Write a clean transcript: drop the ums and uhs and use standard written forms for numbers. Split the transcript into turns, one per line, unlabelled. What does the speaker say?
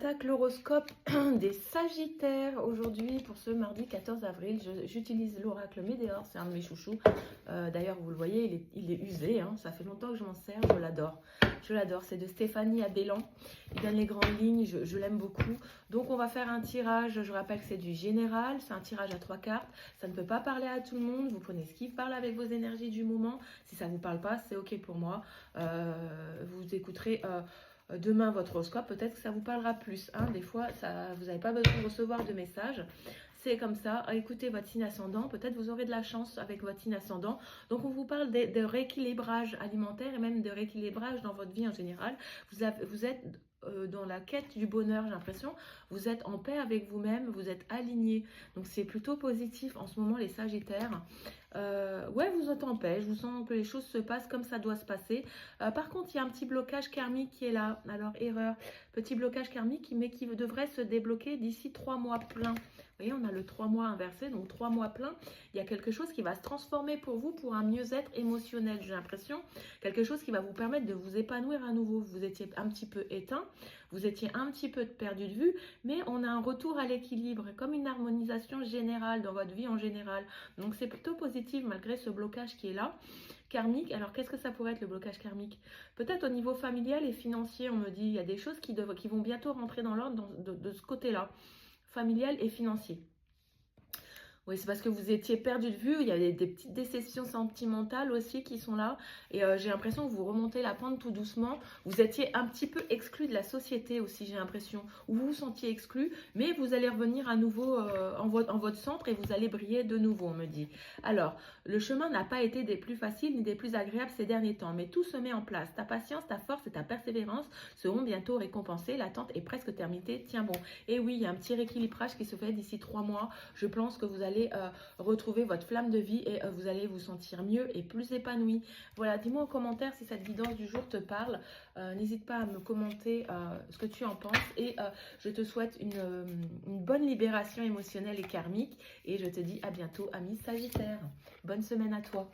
attaque l'horoscope des Sagittaires aujourd'hui pour ce mardi 14 avril. J'utilise l'oracle Médéor, c'est un de mes chouchous. D'ailleurs, vous le voyez, il est usé, hein. Ça fait longtemps que je m'en sers, je l'adore. Je l'adore, c'est de Stéphanie Abellan. Il donne les grandes lignes, je l'aime beaucoup. Donc, on va faire un tirage. Je rappelle que c'est du général, c'est un tirage à 3 cartes. Ça ne peut pas parler à tout le monde. Vous prenez ce qui parle avec vos énergies du moment. Si ça ne vous parle pas, c'est OK pour moi. Vous écouterez demain votre horoscope, peut-être que ça vous parlera plus. Hein. Des fois, vous n'avez pas besoin de recevoir de messages. C'est comme ça. Écoutez votre signe ascendant. Peut-être vous aurez de la chance avec votre signe ascendant. Donc, on vous parle de rééquilibrage alimentaire et même de rééquilibrage dans votre vie en général. Vous êtes dans la quête du bonheur, j'ai l'impression. Vous êtes en paix avec vous-même, vous êtes aligné. Donc, c'est plutôt positif en ce moment, les Sagittaires. Ouais, vous êtes en paix. Je vous sens que les choses se passent comme ça doit se passer. Par contre, il y a un petit blocage karmique qui est là. Alors, erreur. Petit blocage karmique, mais qui devrait se débloquer d'ici 3 mois pleins. Vous voyez, on a le 3 mois inversé, donc 3 mois pleins. Il y a quelque chose qui va se transformer pour vous pour un mieux-être émotionnel, j'ai l'impression. Quelque chose qui va vous permettre de vous épanouir à nouveau. Vous étiez un petit peu éteint, vous étiez un petit peu perdu de vue, mais on a un retour à l'équilibre, comme une harmonisation générale dans votre vie en général. Donc, c'est plutôt positif malgré ce blocage qui est là. Karmique, alors qu'est-ce que ça pourrait être le blocage karmique? Peut-être au niveau familial et financier, on me dit, il y a des choses qui vont bientôt rentrer dans l'ordre de ce côté-là, familial et financier. Oui, c'est parce que vous étiez perdu de vue. Il y a des petites déceptions sentimentales aussi qui sont là. Et j'ai l'impression que vous remontez la pente tout doucement. Vous étiez un petit peu exclu de la société aussi, j'ai l'impression. Ou vous vous sentiez exclu, mais vous allez revenir à nouveau en votre centre et vous allez briller de nouveau, on me dit. Alors, le chemin n'a pas été des plus faciles ni des plus agréables ces derniers temps, mais tout se met en place. Ta patience, ta force et ta persévérance seront bientôt récompensées. L'attente est presque terminée. Tiens bon. Et oui, il y a un petit rééquilibrage qui se fait d'ici 3 mois. Je pense que vous allez retrouver votre flamme de vie et vous allez vous sentir mieux et plus épanoui. Voilà, dis-moi en commentaire si cette guidance du jour te parle. N'hésite pas à me commenter ce que tu en penses et je te souhaite une bonne libération émotionnelle et karmique et je te dis à bientôt, amis Sagittaires. Bonne semaine à toi.